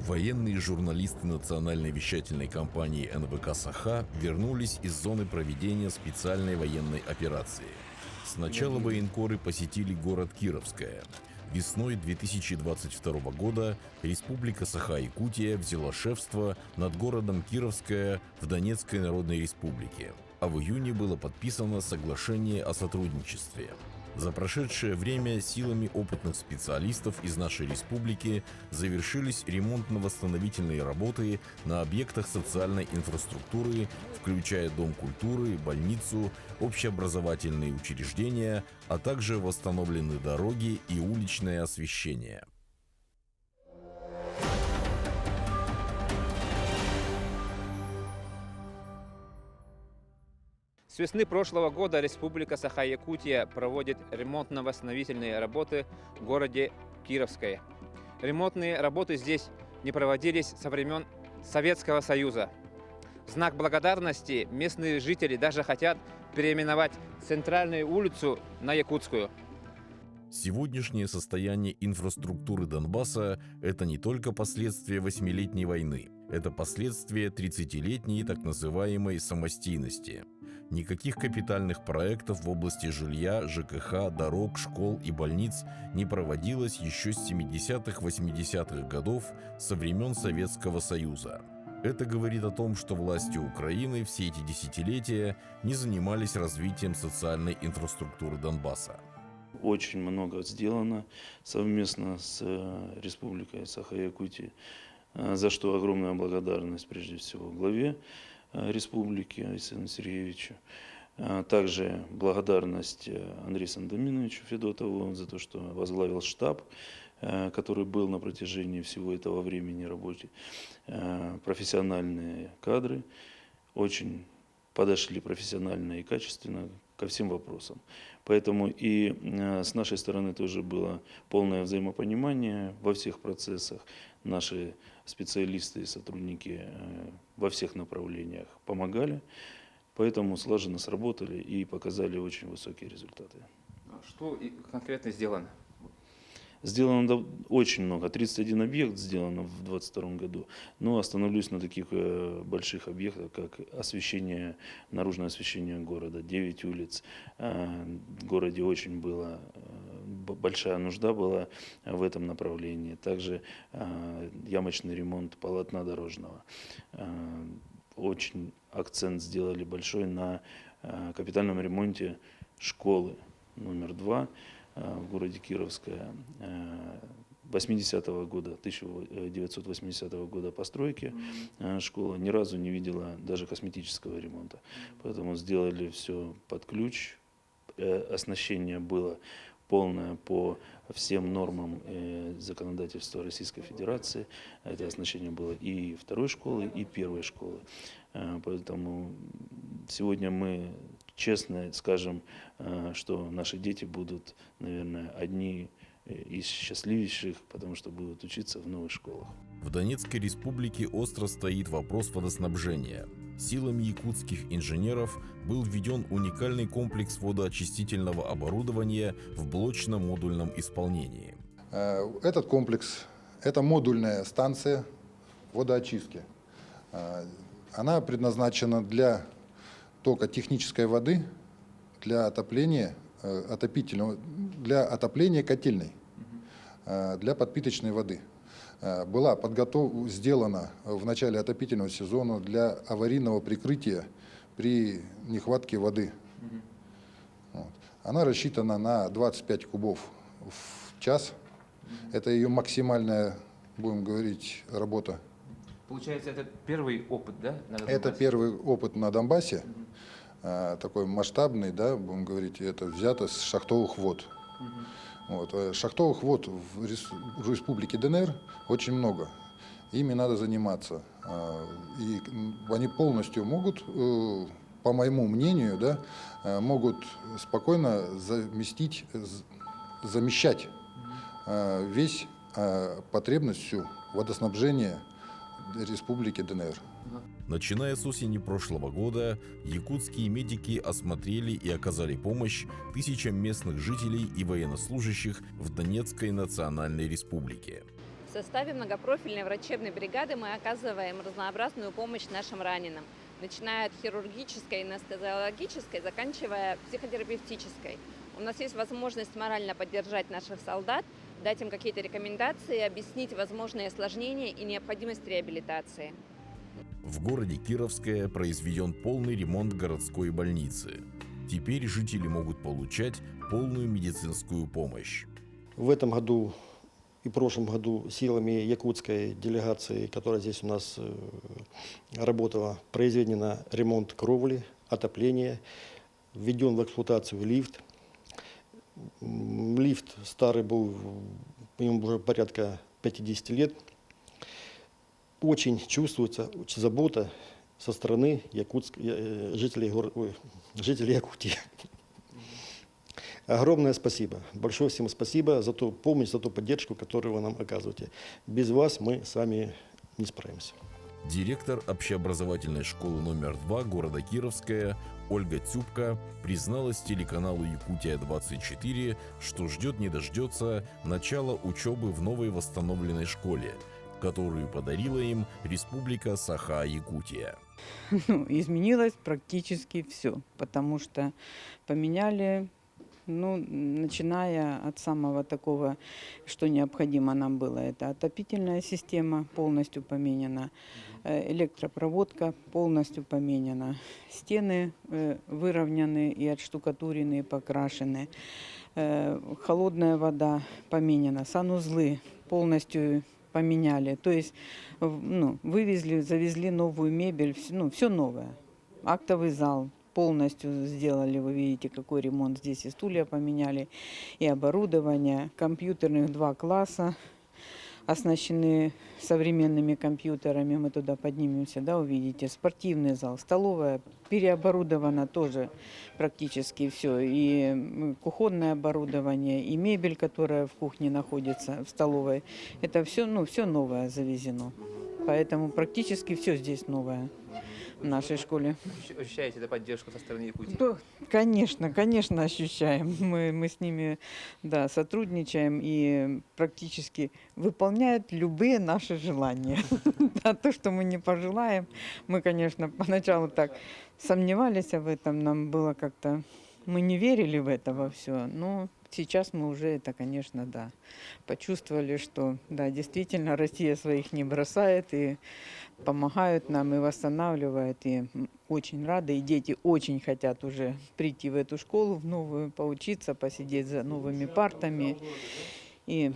Военные журналисты национальной вещательной компании НВК «Саха» вернулись из зоны проведения специальной военной операции. Сначала военкоры посетили город Кировское. Весной 2022 года Республика Саха-Якутия взяла шефство над городом Кировское в Донецкой Народной Республике, а в июне было подписано соглашение о сотрудничестве. За прошедшее время силами опытных специалистов из нашей республики завершились ремонтно-восстановительные работы на объектах социальной инфраструктуры, включая Дом культуры, больницу, общеобразовательные учреждения, а также восстановлены дороги и уличное освещение. С весны прошлого года Республика Саха-Якутия проводит ремонтно-восстановительные работы в городе Кировское. Ремонтные работы здесь не проводились со времен Советского Союза. В знак благодарности местные жители даже хотят переименовать центральную улицу на Якутскую. Сегодняшнее состояние инфраструктуры Донбасса – это не только последствия 8-летней войны, это последствия 30-летней так называемой самостийности. Никаких капитальных проектов в области жилья, ЖКХ, дорог, школ и больниц не проводилось еще с 70-80-х годов со времен Советского Союза. Это говорит о том, что власти Украины все эти десятилетия не занимались развитием социальной инфраструктуры Донбасса. Очень много сделано совместно с Республикой Саха-Якутия, за что огромная благодарность прежде всего главе республики Айсену Сергеевичу. Также благодарность Андрею Сандоминовичу Федотову за то, что возглавил штаб, который был на протяжении всего этого времени работы. Профессиональные кадры очень подошли профессионально и качественно ко всем вопросам. Поэтому и с нашей стороны тоже было полное взаимопонимание во всех процессах. Наши специалисты и сотрудники во всех направлениях помогали, поэтому слаженно сработали и показали очень высокие результаты. Что конкретно сделано? Сделано очень много, 31 объект сделано в 2022 году, но остановлюсь на таких больших объектах, как освещение, наружное освещение города, 9 улиц. В городе очень была большая нужда была в этом направлении. Также ямочный ремонт полотна дорожного. Очень акцент сделали большой на капитальном ремонте школы номер 2. В городе Кировское 80-го года, 1980 года постройки школа ни разу не видела даже косметического ремонта. Поэтому сделали все под ключ. Оснащение было полное по всем нормам законодательства Российской Федерации. Это оснащение было и второй школы, и первой школы. Поэтому сегодня мы честно скажем, что наши дети будут, наверное, одни из счастливейших, потому что будут учиться в новых школах. В Донецкой республике остро стоит вопрос водоснабжения. Силами якутских инженеров был введен уникальный комплекс водоочистительного оборудования в блочно-модульном исполнении. Этот комплекс – это модульная станция водоочистки. Она предназначена для тока технической воды, для отопления, для отопления котельной, для подпиточной воды. Была сделана в начале отопительного сезона для аварийного прикрытия при нехватке воды. Вот. Она рассчитана на 25 кубов в час. Это ее максимальная, будем говорить, работа. Получается, это первый опыт, да? Это первый опыт на Донбассе, такой масштабный, да, будем говорить, это взято с шахтовых вод. Вот. Шахтовых вод в Республике ДНР очень много. Ими надо заниматься. И они полностью могут, по моему мнению, да, могут спокойно замещать весь потребностью водоснабжения Республики ДНР. Начиная с осени прошлого года, якутские медики осмотрели и оказали помощь тысячам местных жителей и военнослужащих в Донецкой национальной республике. В составе многопрофильной врачебной бригады мы оказываем разнообразную помощь нашим раненым, начиная от хирургической, анестезиологической, заканчивая психотерапевтической. У нас есть возможность морально поддержать наших солдат, дать им какие-то рекомендации, объяснить возможные осложнения и необходимость реабилитации. В городе Кировское произведен полный ремонт городской больницы. Теперь жители могут получать полную медицинскую помощь. В этом году и прошлом году силами якутской делегации, которая здесь у нас работала, произведен ремонт кровли, отопление, введен в эксплуатацию лифт. Лифт старый был, ему уже порядка 50 лет. Очень чувствуется забота со стороны жителей Якутии. Огромное спасибо. Большое всем спасибо за ту помощь, за ту поддержку, которую вы нам оказываете. Без вас мы сами не справимся. Директор общеобразовательной школы номер 2 города Кировская Ольга Цюбка призналась телеканалу «Якутия-24», что ждет не дождется начала учебы в новой восстановленной школе, которую подарила им Республика Саха-Якутия. Изменилось практически все, потому что поменяли, начиная от самого такого, что необходимо нам было, это отопительная система полностью поменяна, электропроводка полностью поменяна, стены выровняны и отштукатурены, и покрашены, холодная вода поменяна, санузлы полностью поменяли, то есть вывезли, завезли новую мебель, все новое. Актовый зал полностью сделали, вы видите, какой ремонт здесь, и стулья поменяли, и оборудование, компьютерных 2 класса, оснащены современными компьютерами, мы туда поднимемся, увидите, спортивный зал, столовая переоборудована тоже практически все, и кухонное оборудование, и мебель, которая в кухне находится, в столовой, это все, все новое завезено, поэтому практически все здесь новое в нашей школе. Ощущаете поддержку со стороны Якутии? Да, конечно ощущаем. Мы с ними, сотрудничаем и практически выполняют любые наши желания. То, что мы не пожелаем, мы, конечно, поначалу так сомневались в этом, нам было как-то, мы не верили в это во все, но сейчас мы уже это, конечно, почувствовали, что, действительно, Россия своих не бросает и помогают нам, и восстанавливают, и очень рады, и дети очень хотят уже прийти в эту школу, в новую, поучиться, посидеть за новыми партами, и,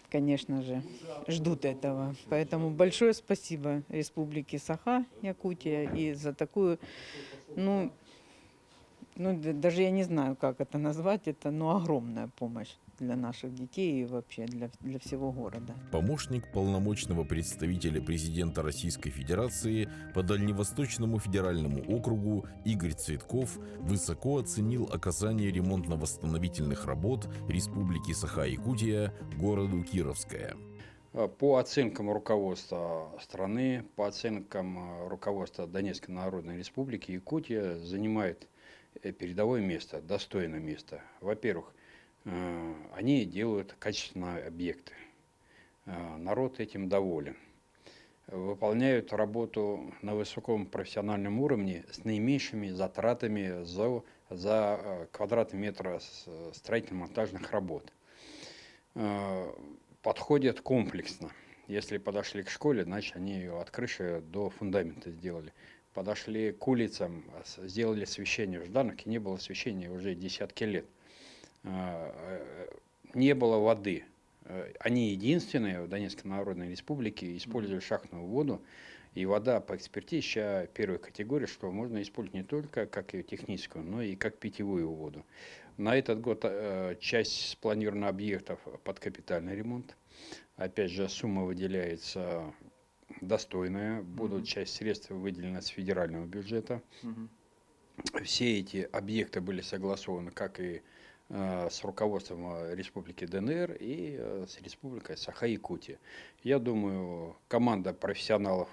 конечно же, ждут этого. Поэтому большое спасибо Республике Саха-Якутия и за такую, даже я не знаю, как это назвать, это огромная помощь для наших детей и вообще для всего города. Помощник полномочного представителя президента Российской Федерации по Дальневосточному федеральному округу Игорь Цветков высоко оценил оказание ремонтно-восстановительных работ Республики Саха-Якутия городу Кировское. По оценкам руководства страны, по оценкам руководства Донецкой Народной Республики, Якутия занимает передовое место, достойное место. Во-первых, они делают качественные объекты. Народ этим доволен. Выполняют работу на высоком профессиональном уровне с наименьшими затратами за квадратный метр строительно-монтажных работ. Подходят комплексно. Если подошли к школе, значит они ее от крыши до фундамента сделали. Подошли к улицам, сделали освещение. В Ждановке не было освещения уже десятки лет. Не было воды. Они единственные в Донецкой Народной Республике использовали шахтную воду. И вода по экспертизе сейчас первой категории, что можно использовать не только как ее техническую, но и как питьевую воду. На этот год часть спланированных объектов под капитальный ремонт. Опять же, сумма выделяется достойная. Будут часть средств выделена с федерального бюджета. Все эти объекты были согласованы как и с руководством Республики ДНР и с Республикой Саха-Якутия. Я думаю, команда профессионалов,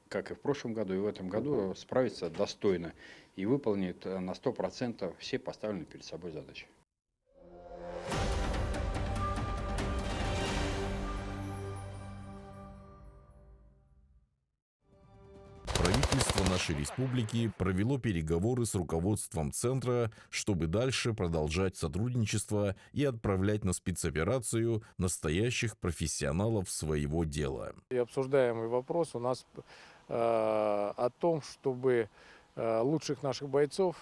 как и в прошлом году, и в этом году справится достойно и выполнит на 100% все поставленные перед собой задачи. Правительство нашей республики провело переговоры с руководством центра, чтобы дальше продолжать сотрудничество и отправлять на спецоперацию настоящих профессионалов своего дела. И обсуждаемый вопрос у нас о том, чтобы лучших наших бойцов,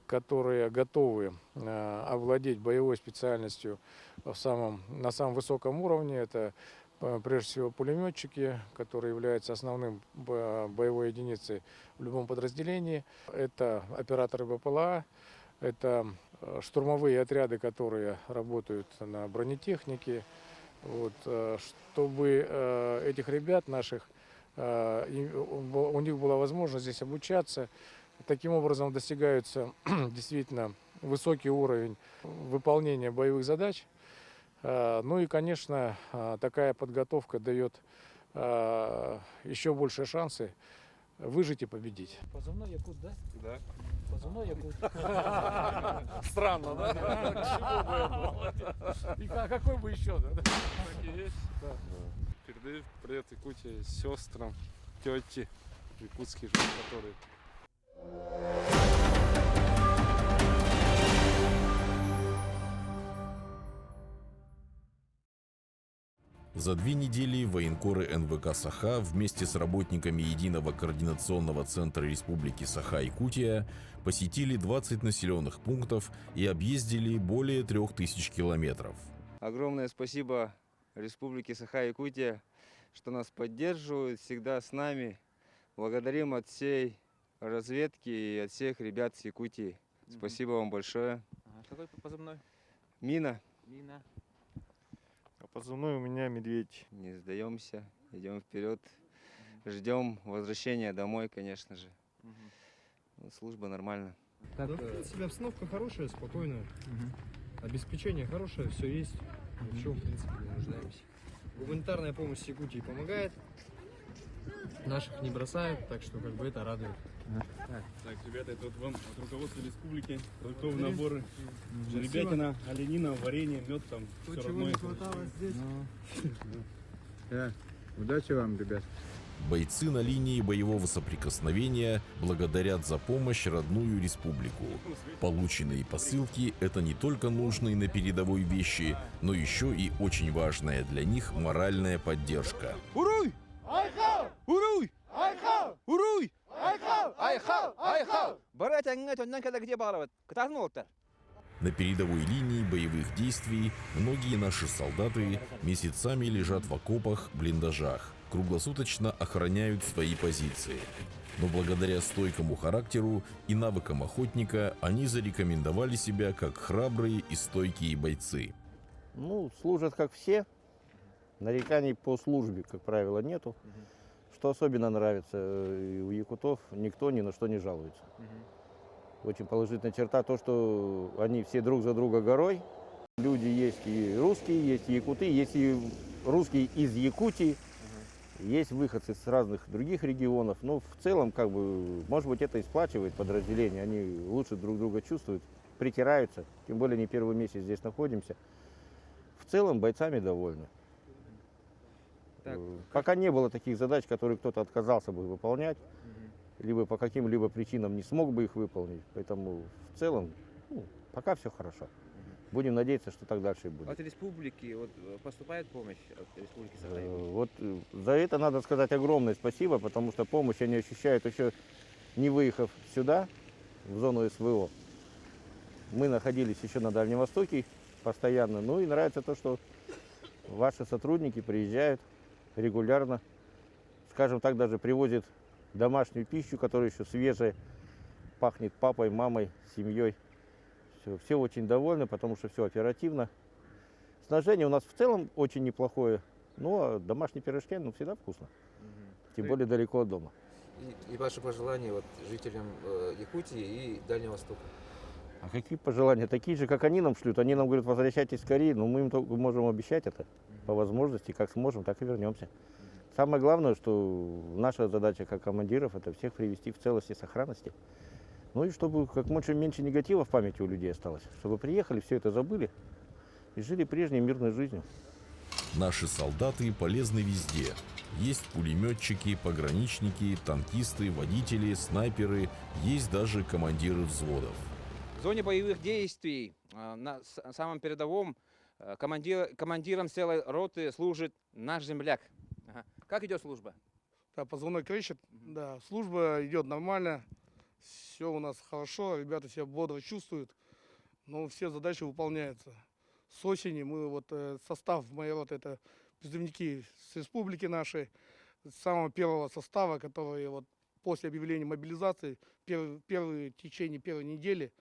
которые готовы овладеть боевой специальностью на самом высоком уровне, это прежде всего пулеметчики, которые являются основным боевой единицей в любом подразделении. Это операторы БПЛА, это штурмовые отряды, которые работают на бронетехнике. Вот, чтобы этих ребят наших, у них была возможность здесь обучаться. Таким образом достигается действительно высокий уровень выполнения боевых задач. Ну и, конечно, такая подготовка дает еще большие шансы выжить и победить. Позывной Якут, да? Да. Позывной Якут. Странно, да? Чего бы это? И какой бы еще, да? Так и есть. Передаю привет Якутии, сестрам, тете якутские, которые... За 2 недели военкоры НВК «Саха» вместе с работниками Единого координационного центра Республики Саха-Якутия посетили 20 населенных пунктов и объездили более 3000 километров. Огромное спасибо Республике Саха-Якутия, что нас поддерживают, всегда с нами. Благодарим от всей разведки и от всех ребят с Якутии. Спасибо вам большое. Какой позывной? Мина. Мина. Позывной у меня «Медведь». Не сдаемся, идем вперед. Ждем возвращения домой, конечно же. Служба нормально. Да, в принципе, обстановка хорошая, спокойная. Обеспечение хорошее, все есть. Ни в чем, в принципе, не нуждаемся. Гуманитарная помощь Якутии помогает. Наших не бросают, так что как бы это радует. Так, ребята, это вот вам от руководства республики продуктовые наборы. Жеребятина, оленина, варенье, мед там. То, все чего родное. не хватало здесь. Удачи вам, ребят. Бойцы на линии боевого соприкосновения благодарят за помощь родную республику. Полученные посылки – это не только нужные на передовой вещи, но еще и очень важная для них моральная поддержка. Уруй! Айхау! Уруй! Айхау! Уруй! Айхау! Айхау! Айхау! Барать ангать, он когда где барывать? Катарнолтер. На передовой линии боевых действий многие наши солдаты месяцами лежат в окопах, блиндажах, круглосуточно охраняют свои позиции. Но благодаря стойкому характеру и навыкам охотника они зарекомендовали себя как храбрые и стойкие бойцы. Ну, служат как все. Нареканий по службе, как правило, нету. Что особенно нравится у якутов, никто ни на что не жалуется. Очень положительная черта то, что они все друг за друга горой. Люди есть и русские, есть и якуты, есть и русские из Якутии, есть выходцы с разных других регионов. Но в целом, как бы, может быть, это и сплачивает подразделение. Они лучше друг друга чувствуют, притираются. Тем более не первый месяц здесь находимся. В целом бойцами довольны. Так. Пока не было таких задач, которые кто-то отказался бы выполнять, либо по каким-либо причинам не смог бы их выполнить. Поэтому в целом пока все хорошо. Будем надеяться, что так дальше и будет. От республики вот, поступает помощь от республики Саха? Вот за это надо сказать огромное спасибо, потому что помощь они ощущают еще не выехав сюда, в зону СВО. Мы находились еще на Дальнем Востоке постоянно. Ну и нравится то, что ваши сотрудники приезжают регулярно, скажем так, даже привозят домашнюю пищу, которая еще свежая, пахнет папой, мамой, семьей. Все очень довольны, потому что все оперативно. Снабжение у нас в целом очень неплохое, но домашние пирожки всегда вкусно. Тем более далеко от дома. И ваши пожелания вот, жителям Якутии и Дальнего Востока? А какие пожелания? Такие же, как они нам шлют. Они нам говорят, возвращайтесь скорее, но мы им только можем обещать это по возможности, как сможем, так и вернемся. Самое главное, что наша задача как командиров, это всех привести в целости и сохранности. Ну и чтобы как можно меньше негатива в памяти у людей осталось. Чтобы приехали, все это забыли и жили прежней мирной жизнью. Наши солдаты полезны везде. Есть пулеметчики, пограничники, танкисты, водители, снайперы, есть даже командиры взводов. В зоне боевых действий на самом передовом командиром целой роты служит наш земляк. Ага. Как идет служба? Да, позывной кричит. Да, служба идет нормально. Все у нас хорошо, ребята себя бодро чувствуют. Но все задачи выполняются. С осени мы состав моей роты — это призывники с республики нашей, с самого первого состава, которые после объявления мобилизации, в течение первой недели,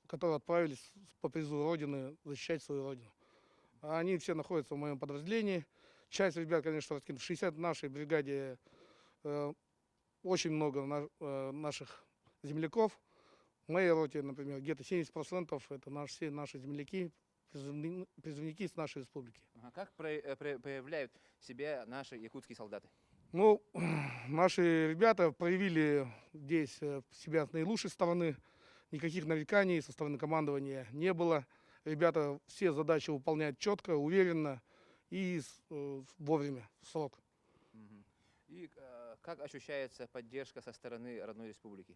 которые отправились по призыву Родины защищать свою Родину. Они все находятся в моем подразделении. Часть ребят, конечно, 60 в нашей бригаде, очень много наших земляков. В моей роте, например, где-то 70% это все наши земляки, призывники с нашей республики. Как проявляют себя наши якутские солдаты? Ну, наши ребята проявили здесь себя с наилучшей стороны. Никаких нареканий со стороны командования не было. Ребята все задачи выполняют четко, уверенно и вовремя, в срок. И как ощущается поддержка со стороны родной республики?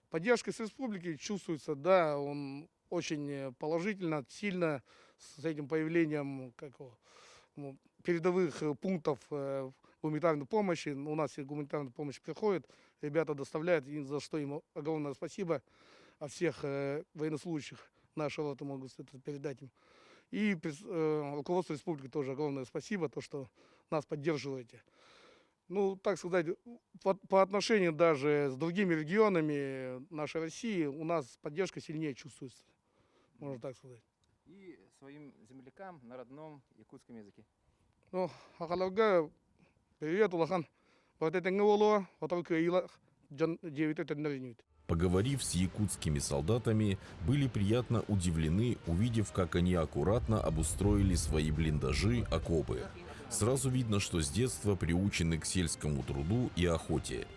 Поддержка с республики чувствуется, да, он очень положительно, сильно с этим появлением передовых пунктов гуманитарной помощи. У нас и гуманитарная помощь приходит, ребята доставляют, и за что им огромное спасибо. От всех военнослужащих нашего роты могу это передать им. И руководству республики тоже огромное спасибо, то, что нас поддерживаете. Ну, так сказать, по отношению даже с другими регионами нашей России у нас поддержка сильнее чувствуется, можно так сказать. И своим землякам на родном якутском языке. Ну, Ахаларга, привет, Улахан. Вот это Нговоло, вот только Ила, Джан 9 это наринюет. Поговорив с якутскими солдатами, были приятно удивлены, увидев, как они аккуратно обустроили свои блиндажи, окопы. Сразу видно, что с детства приучены к сельскому труду и охоте.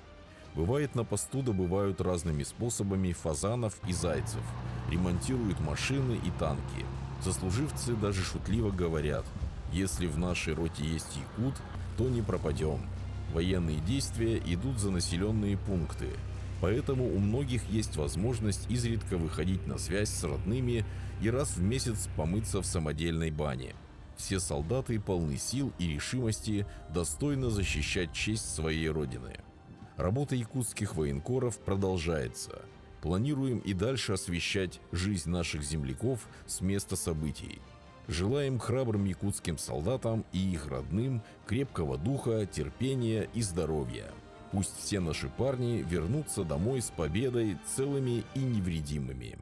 Бывает, на посту добывают разными способами фазанов и зайцев, ремонтируют машины и танки. Сослуживцы даже шутливо говорят: если в нашей роте есть якут, то не пропадем. Военные действия идут за населенные пункты, поэтому у многих есть возможность изредка выходить на связь с родными и раз в месяц помыться в самодельной бане. Все солдаты полны сил и решимости достойно защищать честь своей родины. Работа якутских военкоров продолжается. Планируем и дальше освещать жизнь наших земляков с места событий. Желаем храбрым якутским солдатам и их родным крепкого духа, терпения и здоровья. Пусть все наши парни вернутся домой с победой, целыми и невредимыми.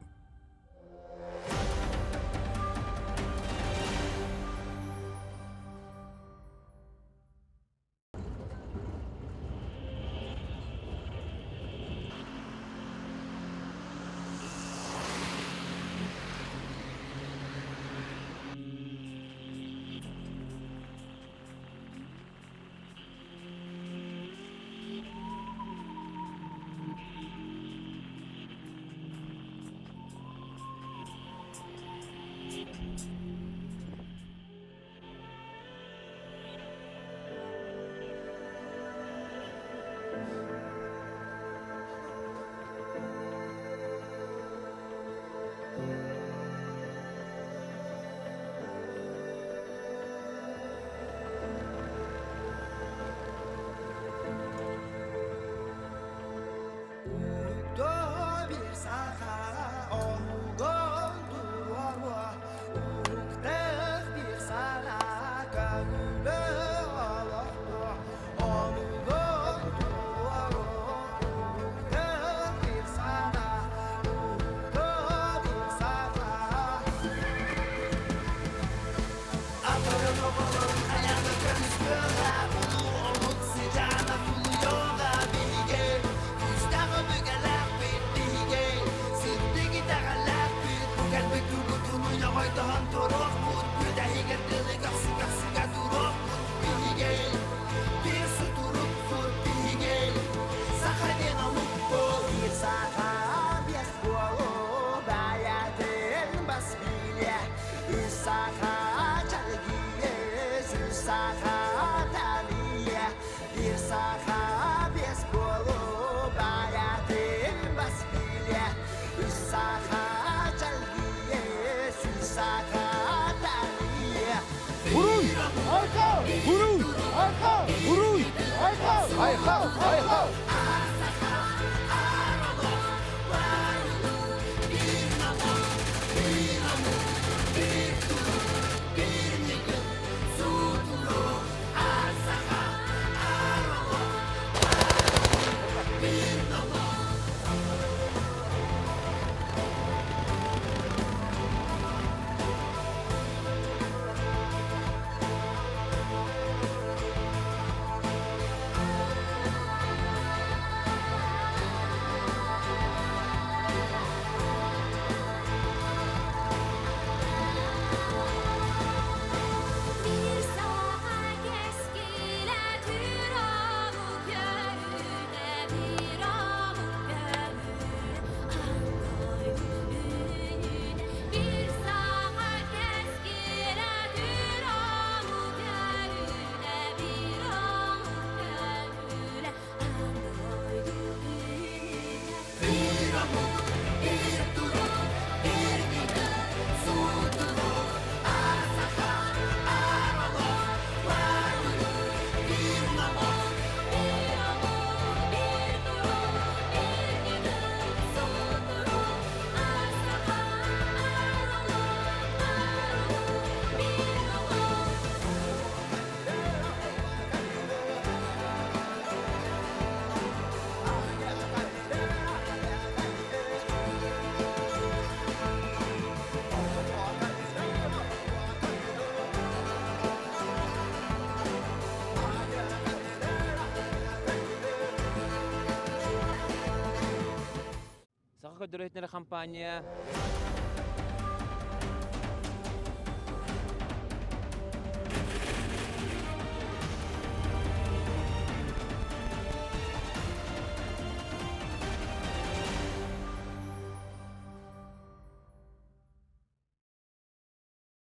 Саха компания